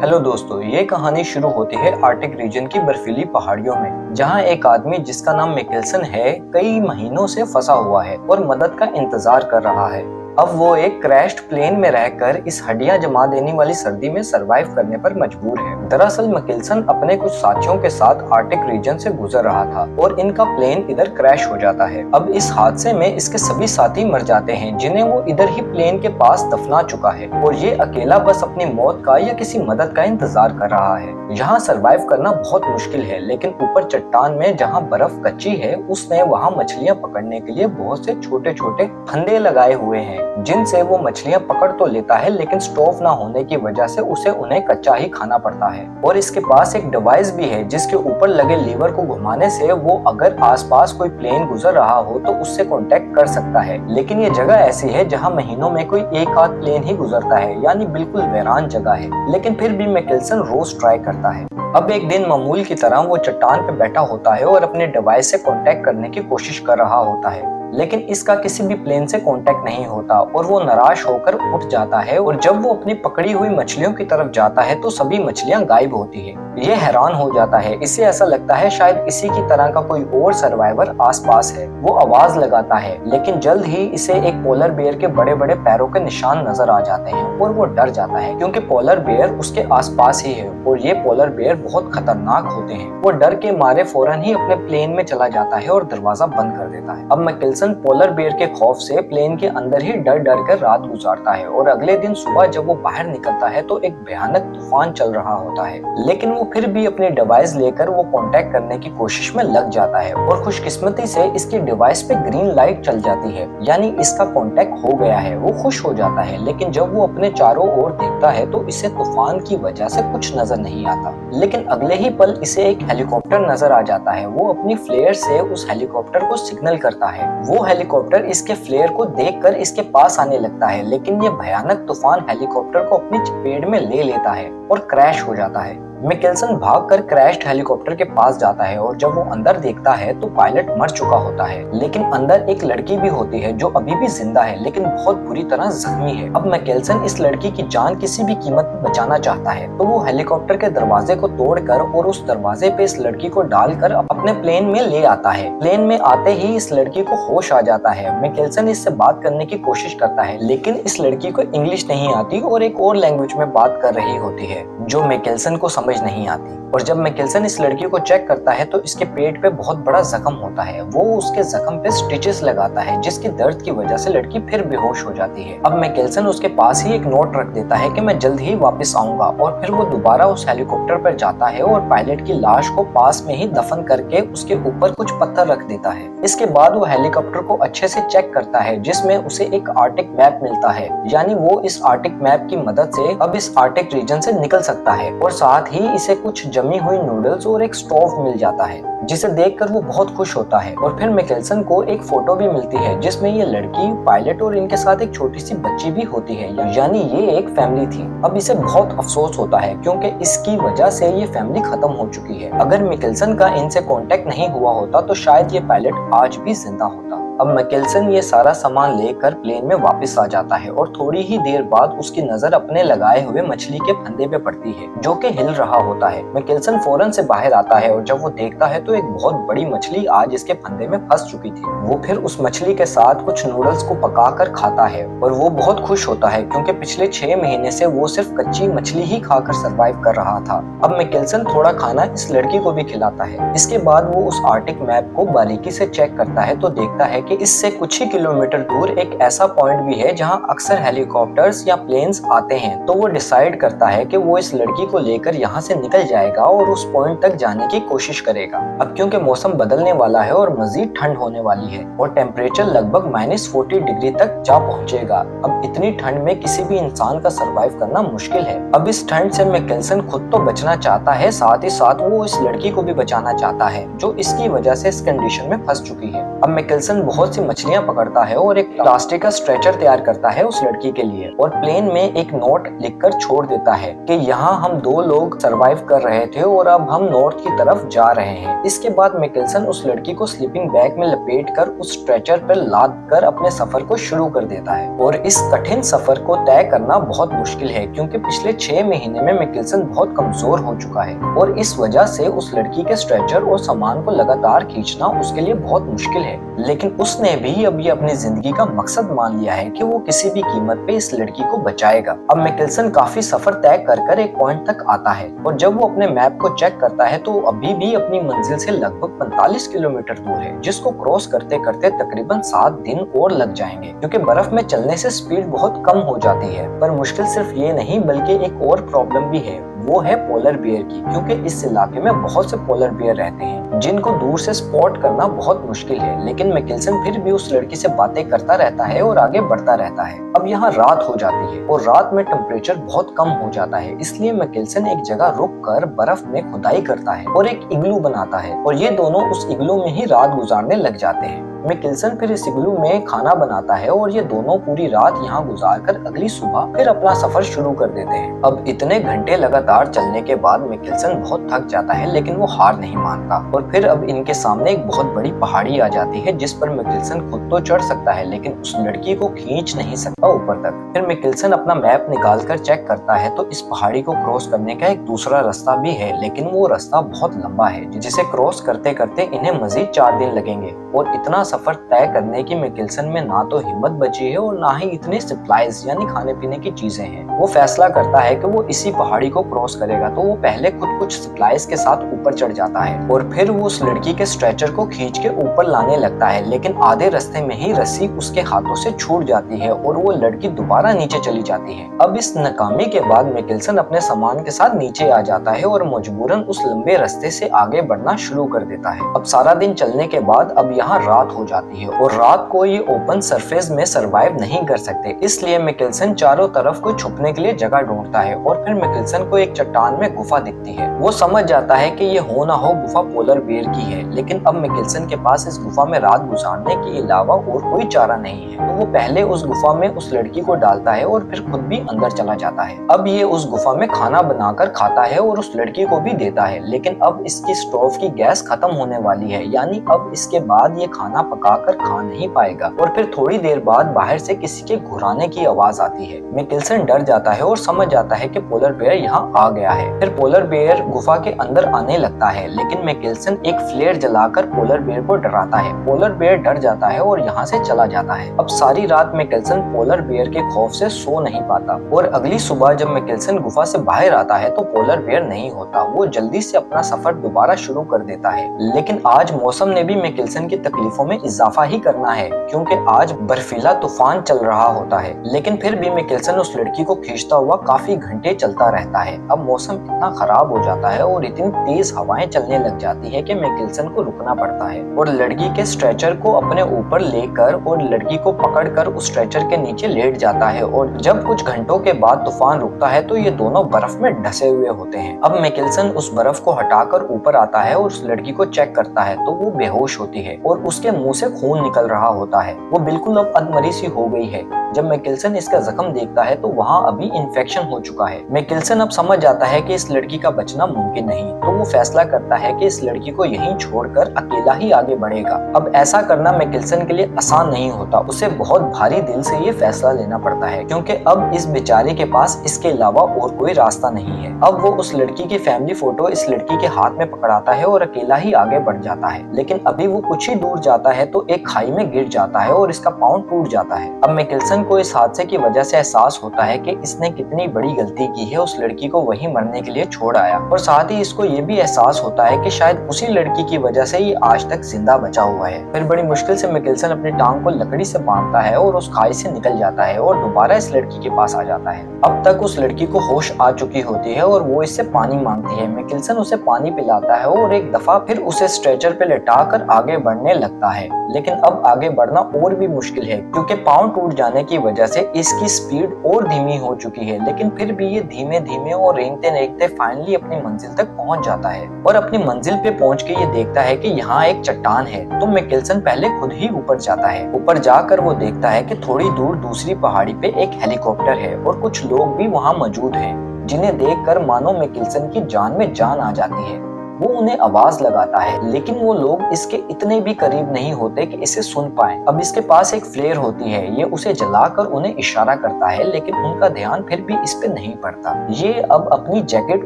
Hello दोस्तों, ये कहानी शुरू होती है आर्कटिक रीजन की बर्फीली पहाड़ियों में, जहां एक आदमी जिसका नाम मिकेल्सन है कई महीनों से फंसा हुआ है और मदद का इंतजार कर रहा है। अब वो एक क्रैश्ड प्लेन में रहकर इस हड्डियां जमा देने वाली सर्दी में सरवाइव करने पर मजबूर है। दरअसल मिकेल्सन अपने कुछ साथियों के साथ आर्कटिक रीजन से गुजर रहा था और इनका प्लेन इधर क्रैश हो जाता है। अब इस हादसे में इसके सभी साथी मर जाते हैं जिन्हें वो इधर ही प्लेन के पास दफना चुका है और ये अकेला बस अपनी मौत का या किसी मदद का इंतजार कर रहा है। यहाँ सरवाइव करना बहुत मुश्किल है, लेकिन ऊपर चट्टान में जहाँ बर्फ कच्ची है उसने वहाँ मछलियाँ पकड़ने के लिए बहुत से छोटे छोटे फंदे लगाए हुए हैं जिनसे वो मछलियां पकड़ तो लेता है, लेकिन स्टोव ना होने की वजह से उसे उन्हें कच्चा ही खाना पड़ता है। और इसके पास एक डिवाइस भी है जिसके ऊपर लगे लीवर को घुमाने से वो अगर आसपास कोई प्लेन गुजर रहा हो तो उससे कांटेक्ट कर सकता है। लेकिन ये जगह ऐसी है जहां महीनों में कोई एक आध प्लेन ही गुजरता है, यानी बिल्कुल वीरान जगह है। लेकिन फिर भी मिकेल्सन रोज ट्राई करता है। अब एक दिन मामूल की तरह वो चट्टान पे बैठा होता है और अपने डिवाइस से कांटेक्ट करने की कोशिश कर रहा होता है, लेकिन इसका किसी भी प्लेन से कांटेक्ट नहीं होता और वो निराश होकर उठ जाता है। और जब वो अपनी पकड़ी हुई मछलियों की तरफ जाता है तो सभी मछलियां गायब होती है। ये हैरान हो जाता है, इसे ऐसा लगता है शायद इसी की तरह का कोई और सर्वाइवर आसपास है। वो आवाज लगाता है, लेकिन जल्द ही इसे एक पोलर बेयर के बड़े बड़े पैरों के निशान नजर आ जाते हैं और वो डर जाता है क्योंकि पोलर बेयर उसके आसपास ही है और ये पोलर बेयर बहुत खतरनाक होते हैं। वो डर के मारे फौरन ही अपने प्लेन में चला जाता है और दरवाजा बंद कर देता है। अब मिकेल्सन पोलर बेयर के खौफ से प्लेन के अंदर ही डर डर कर रात गुजारता है और अगले दिन सुबह जब वो बाहर निकलता है तो एक भयानक तूफान चल रहा होता है। लेकिन वो फिर भी अपनी डिवाइस लेकर वो कांटेक्ट करने की कोशिश में लग जाता है और खुशकिस्मती से इसकी डिवाइस पे ग्रीन लाइट चल जाती है, यानी इसका कांटेक्ट हो गया है। वो खुश हो जाता है, लेकिन जब वो अपने चारों ओर देखता है तो इसे तूफान की वजह से कुछ नजर नहीं आता। लेकिन अगले ही पल इसे एक हेलीकॉप्टर नजर आ जाता है। वो अपनी फ्लेयर से उस हेलीकॉप्टर को सिग्नल करता है। वो हेलीकॉप्टर इसके फ्लेयर को देखकर इसके पास आने लगता है, लेकिन ये भयानक तूफान हेलीकॉप्टर को अपनी चपेट में ले लेता है और क्रैश हो जाता है। मिकेल्सन भागकर क्रैश्ड हेलीकॉप्टर के पास जाता है और जब वो अंदर देखता है तो पायलट मर चुका होता है, लेकिन अंदर एक लड़की भी होती है जो अभी भी जिंदा है लेकिन बहुत बुरी तरह जख्मी है। अब मिकेल्सन इस लड़की की जान किसी भी कीमत पर बचाना चाहता है, तो वो हेलीकॉप्टर के दरवाजे को तोड़कर और उस दरवाजे पे इस लड़की को डालकर अपने प्लेन में ले आता है। प्लेन में आते ही इस लड़की को होश आ जाता है। मिकेल्सन इससे बात करने की कोशिश करता है, लेकिन इस लड़की को इंग्लिश नहीं आती और एक और लैंग्वेज में बात कर रही होती है जो मिकेल्सन को समझ नहीं आती। और जब मिकेल्सन इस लड़की को चेक करता है तो इसके पेट पे बहुत बड़ा जख्म होता है। वो उसके जख्म पे स्टिचेस लगाता है जिसकी दर्द की वजह से लड़की फिर बेहोश हो जाती है। अब मिकेल्सन उसके पास ही एक नोट रख देता है कि मैं जल्द ही वापस आऊंगा, और फिर वो दोबारा उस हेलीकॉप्टर पर जाता है और पायलट की लाश को पास में ही दफन करके उसके ऊपर कुछ पत्थर रख देता है। इसके बाद वो हेलीकॉप्टर को अच्छे से चेक करता है जिसमें उसे एक आर्कटिक मैप मिलता है, यानी वो इस आर्कटिक मैप की मदद से अब इस आर्कटिक रीजन से निकल सकता है। और साथ ही इसे कुछ जमी हुई नूडल्स और एक स्टोव मिल जाता है जिसे देखकर वो बहुत खुश होता है। और फिर मिकेल्सन को एक फोटो भी मिलती है जिसमें ये लड़की, पायलट और इनके साथ एक छोटी सी बच्ची भी होती है, यानी ये एक फैमिली थी। अब इसे बहुत अफसोस होता है क्योंकि इसकी वजह से ये फैमिली खत्म हो चुकी है। अगर मिकेल्सन का इनसे कांटेक्ट नहीं हुआ होता तो शायद ये पायलट आज भी जिंदा होता। अब मिकेल्सन ये सारा सामान लेकर प्लेन में वापस आ जाता है और थोड़ी ही देर बाद उसकी नजर अपने लगाए हुए मछली के फंदे पे पड़ती है जो कि हिल रहा होता है। मिकेल्सन फौरन से बाहर आता है और जब वो देखता है तो एक बहुत बड़ी मछली आज इसके फंदे में फंस चुकी थी। वो फिर उस मछली के साथ कुछ नूडल्स को पकाकर खाता है और वो बहुत खुश होता है क्योंकि पिछले 6 महीने से वो सिर्फ कच्ची मछली ही खाकर सरवाइव कर रहा था। अब मिकेल्सन थोड़ा खाना इस लड़की को भी खिलाता है। इसके बाद वो उस आर्कटिक मैप को बारीकी से चेक करता है तो देखता है कि इससे कुछ ही किलोमीटर दूर एक ऐसा पॉइंट भी है जहां अक्सर हेलीकॉप्टर्स या प्लेन्स आते हैं। तो वो डिसाइड करता है कि वो इस लड़की को लेकर यहाँ से निकल जाएगा और उस पॉइंट तक जाने की कोशिश करेगा। अब क्योंकि मौसम बदलने वाला है और मजीद ठंड होने वाली है और टेम्परेचर लगभग -40 डिग्री तक जा पहुंचेगा। अब इतनी ठंड में किसी भी इंसान का सरवाइव करना मुश्किल है। अब इस ठंड से मिकेल्सन खुद तो बचना चाहता है, साथ ही साथ वो इस लड़की को भी बचाना चाहता है जो इसकी वजह से इस कंडीशन में फंस चुकी है। अब मिकेल्सन बहुत सी मछलियां पकड़ता है और एक प्लास्टिक का स्ट्रेचर तैयार करता है उस लड़की के लिए, और प्लेन में एक नोट लिखकर छोड़ देता है कि यहाँ हम 2 लोग सरवाइव कर रहे थे और अब हम नॉर्थ की तरफ जा रहे हैं। इसके बाद मिकेल्सन उस लड़की को स्लीपिंग बैग में लपेटकर उस स्ट्रेचर पर लाद कर अपने सफर को शुरू कर देता है। और इस कठिन सफर को तय करना बहुत मुश्किल है क्योंकि पिछले 6 महीने में मिकेल्सन बहुत कमजोर हो चुका है और इस वजह से उस लड़की के स्ट्रेचर और सामान को लगातार खींचना उसके लिए बहुत मुश्किल है। लेकिन उसने भी अब ये अपनी जिंदगी का मकसद मान लिया है कि वो किसी भी कीमत पे इस लड़की को बचाएगा। अब मिकेल्सन काफी सफर तय कर एक पॉइंट तक आता है और जब वो अपने मैप को चेक करता है तो अभी भी अपनी मंजिल से लगभग 45 किलोमीटर दूर है, जिसको क्रॉस करते करते तकरीबन 7 दिन और लग जाएंगे क्योंकि बर्फ में चलने से स्पीड बहुत कम हो जाती है। पर मुश्किल सिर्फ ये नहीं बल्कि एक और प्रॉब्लम भी है, वो है पोलर बियर की, क्योंकि इस इलाके में बहुत से पोलर बियर रहते हैं जिनको दूर से स्पॉट करना बहुत मुश्किल है। लेकिन मिकेल्सन फिर भी उस लड़की से बातें करता रहता है और आगे बढ़ता रहता है। अब यहाँ रात हो जाती है और रात में टेम्परेचर बहुत कम हो जाता है, इसलिए मिकेल्सन एक जगह रुक कर बर्फ में खुदाई करता है और एक इग्लू बनाता है और ये दोनों उस इग्लू में ही रात गुजारने लग जाते हैं। मिकेल्सन फिर इस इग्लू में खाना बनाता है और ये दोनों पूरी रात यहाँ गुजारकर अगली सुबह फिर अपना सफर शुरू कर देते हैं। अब इतने घंटे लगातार चलने के बाद मिकेल्सन बहुत थक जाता है, लेकिन वो हार नहीं मानता और फिर अब इनके सामने एक बहुत बड़ी पहाड़ी आ जाती है जिस पर मिकेल्सन खुद तो चढ़ सकता है लेकिन उस लड़की को खींच नहीं सकता ऊपर तक। फिर मिकेल्सन अपना मैप निकाल कर चेक करता है तो इस पहाड़ी को क्रॉस करने का एक दूसरा रास्ता भी है, लेकिन वो रास्ता बहुत लंबा है जिसे क्रॉस करते करते इन्हें मजीद 4 दिन लगेंगे। और इतना सफर तय करने की मिकेल्सन में ना तो हिम्मत बची है और ना ही इतने सप्लाईज यानी खाने पीने की चीजें हैं। वो फैसला करता है कि वो इसी पहाड़ी को क्रॉस करेगा, तो वो पहले खुद कुछ सप्लाईज के साथ ऊपर चढ़ जाता है और फिर वो उस लड़की के स्ट्रेचर को खींच के ऊपर लाने लगता है, लेकिन आधे रास्ते में ही रस्सी उसके हाथों से छूट जाती है और वो लड़की दोबारा नीचे चली जाती है। अब इस नाकामी के बाद मिकेल्सन अपने सामान के साथ नीचे आ जाता है और मजबूरन उस लंबे रास्ते से आगे बढ़ना शुरू कर देता है। अब सारा दिन चलने के बाद अब यहाँ रात हो जाती है और रात को ये ओपन सरफेस में सरवाइव नहीं कर सकते, इसलिए मिकेल्सन चारों तरफ को छुपने के लिए जगह ढूंढता है और फिर मिकेल्सन को एक चट्टान में गुफा दिखती है। वो समझ जाता है कि ये हो ना हो गुफा पोलर बेयर की है, लेकिन अब मिकेल्सन के पास इस गुफा में रात गुजारने के अलावा और कोई चारा नहीं है, तो वो पहले उस गुफा में उस लड़की को डालता है और फिर खुद भी अंदर चला जाता है। अब ये उस गुफा में खाना बनाकर खाता है और उस लड़की को भी देता है, लेकिन अब इसकी स्टोव की गैस खत्म होने वाली है, यानी अब इसके बाद ये खाना पकाकर खा नहीं पाएगा। और फिर थोड़ी देर बाद बाहर से किसी के घुराने की आवाज आती है। मिकेल्सन डर जाता है और समझ जाता है कि पोलर बेयर यहाँ आ गया है। फिर पोलर बेयर गुफा के अंदर आने लगता है, लेकिन मिकेल्सन एक फ्लेयर जलाकर पोलर बेयर को डराता है। पोलर बेयर डर जाता है और यहाँ से चला जाता है। अब सारी रात मिकेल्सन पोलर बेयर के खौफ से सो नहीं पाता और अगली सुबह जब मिकेल्सन गुफा से बाहर आता है तो पोलर बेयर नहीं होता। वो जल्दी से अपना सफर दोबारा शुरू कर देता है, लेकिन आज मौसम ने भी मिकेल्सन की तकलीफों में इजाफा ही करना है क्योंकि आज बर्फीला तूफान चल रहा होता है। लेकिन फिर भी मिकेल्सन उस लड़की को खींचता हुआ काफी घंटे चलता रहता है। अब मौसम इतना खराब हो जाता है और इतनी तेज हवाएं चलने लग जाती है कि मिकेल्सन को रुकना पड़ता है और लड़की के स्ट्रेचर को अपने ऊपर लेकर और लड़की को पकड़कर उस स्ट्रेचर के नीचे लेट जाता है। और जब कुछ घंटों के बाद तूफान रुकता है तो ये दोनों बर्फ में ढसे हुए होते हैं। अब मिकेल्सन उस बर्फ को हटाकर ऊपर आता है और उस लड़की को चेक करता है तो वो बेहोश होती है और उसके मुंह से खून निकल रहा होता है। वो बिल्कुल अब अधमरी सी हो गई है। जब मिकेल्सन इसका जख्म देखता है तो वहाँ अभी इन्फेक्शन हो चुका है। मिकेल्सन अब समझ जाता है कि इस लड़की का बचना मुमकिन नहीं, तो वो फैसला करता है कि इस लड़की को यहीं छोड़कर अकेला ही आगे बढ़ेगा। अब ऐसा करना मिकेल्सन के लिए आसान नहीं होता, उसे बहुत भारी दिल से ये फैसला लेना पड़ता है क्योंकि अब इस बेचारे के पास इसके अलावा और कोई रास्ता नहीं है। अब वो उस लड़की की फैमिली फोटो इस लड़की के हाथ में पकड़ाता है और अकेला ही आगे बढ़ जाता है। लेकिन अभी वो कुछ ही दूर जाता है तो एक खाई में गिर जाता है और इसका पाँव टूट जाता है। अब मिकेल्सन को इस हादसे की वजह से एहसास होता है कि इसने कितनी बड़ी गलती की है, उस लड़की को वहीं मरने के लिए छोड़ आया। और साथ ही इसको ये भी एहसास होता है कि शायद उसी लड़की की वजह से ये आज तक जिंदा बचा हुआ है। फिर बड़ी मुश्किल से मिकेल्सन अपनी टांग को लकड़ी से बांधता है और उस खाई से निकल जाता है और दोबारा इस लड़की के पास आ जाता है। अब तक उस लड़की को होश आ चुकी होती है और वो इससे पानी मांगती है। मिकेल्सन उसे पानी पिलाता है और एक दफा फिर उसे स्ट्रेचर पे लेटाकर आगे बढ़ने बढ़ने लगता है, लेकिन अब आगे बढ़ना और भी मुश्किल है क्योंकि पाँव टूट जाने की वजह से इसकी स्पीड और धीमी हो चुकी है। लेकिन फिर भी ये धीमे धीमे और रेंगते रेंगते फाइनली अपनी मंजिल तक पहुंच जाता है और अपनी मंजिल पे पहुंच के ये देखता है कि यहाँ एक चट्टान है। तो मिकेल्सन पहले खुद ही ऊपर जाता है। ऊपर जाकर वो देखता है कि थोड़ी दूर दूसरी पहाड़ी पे एक हेलीकॉप्टर है और कुछ लोग भी वहाँ मौजूद हैं, जिन्हें देखकर मानो मिकेल्सन की जान में जान आ जाती है। वो उन्हें आवाज लगाता है, लेकिन वो लोग इसके इतने भी करीब नहीं होते कि इसे सुन पाए। अब इसके पास एक फ्लेयर होती है, ये उसे जलाकर उन्हें इशारा करता है, लेकिन उनका ध्यान फिर भी इस पे नहीं पड़ता। ये अब अपनी जैकेट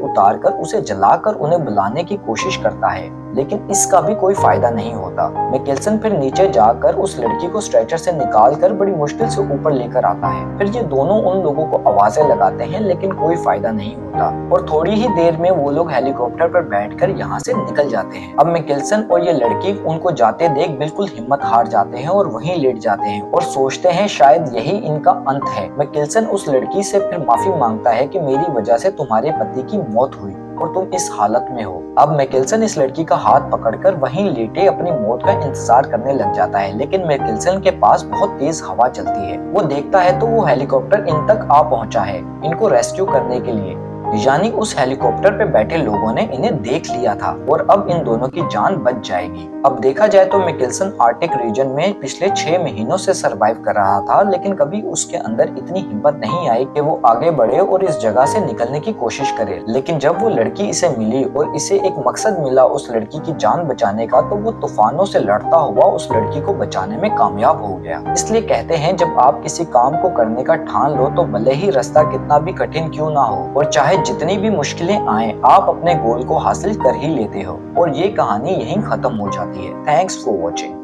उतारकर उसे जलाकर उन्हें बुलाने की कोशिश करता है, लेकिन इसका भी कोई फायदा नहीं होता। मिकेल्सन फिर नीचे जाकर उस लड़की को स्ट्रेचर से निकालकर बड़ी मुश्किल से ऊपर लेकर आता है। फिर ये दोनों उन लोगों को आवाजें लगाते हैं, लेकिन कोई फायदा नहीं होता और थोड़ी ही देर में वो लोग हेलीकॉप्टर पर बैठकर यहाँ से निकल जाते हैं। अब मिकेल्सन और ये लड़की उनको जाते देख बिल्कुल हिम्मत हार जाते हैं और वहीं लेट जाते हैं और सोचते हैं शायद यही इनका अंत है। मिकेल्सन उस लड़की से फिर माफी मांगता है कि मेरी वजह से तुम्हारे पति की मौत हुई और तुम इस हालत में हो। अब मिकेल्सन इस लड़की का हाथ पकड़कर वहीं लेटे अपनी मौत का इंतजार करने लग जाता है, लेकिन मिकेल्सन के पास बहुत तेज हवा चलती है। वो देखता है तो वो हेलीकॉप्टर इन तक आ पहुंचा है इनको रेस्क्यू करने के लिए, यानी उस हेलीकॉप्टर पे बैठे लोगों ने इन्हें देख लिया था और अब इन दोनों की जान बच जाएगी। अब देखा जाए तो मिकेल्सन आर्टिक रीजन में पिछले 6 महीनों से सरवाइव कर रहा था, लेकिन कभी उसके अंदर इतनी हिम्मत नहीं आई कि वो आगे बढ़े और इस जगह से निकलने की कोशिश करे। लेकिन जब वो लड़की इसे मिली और इसे एक मकसद मिला उस लड़की की जान बचाने का, तो वो तूफानों से लड़ता हुआ उस लड़की को बचाने में कामयाब हो गया। इसलिए कहते हैं जब आप किसी काम को करने का ठान लो तो भले ही रास्ता कितना भी कठिन क्यों ना हो और चाहे जितनी भी मुश्किलें आए, आप अपने गोल को हासिल कर ही लेते हो। और ये कहानी यहीं खत्म हो जाती है। Thanks for watching.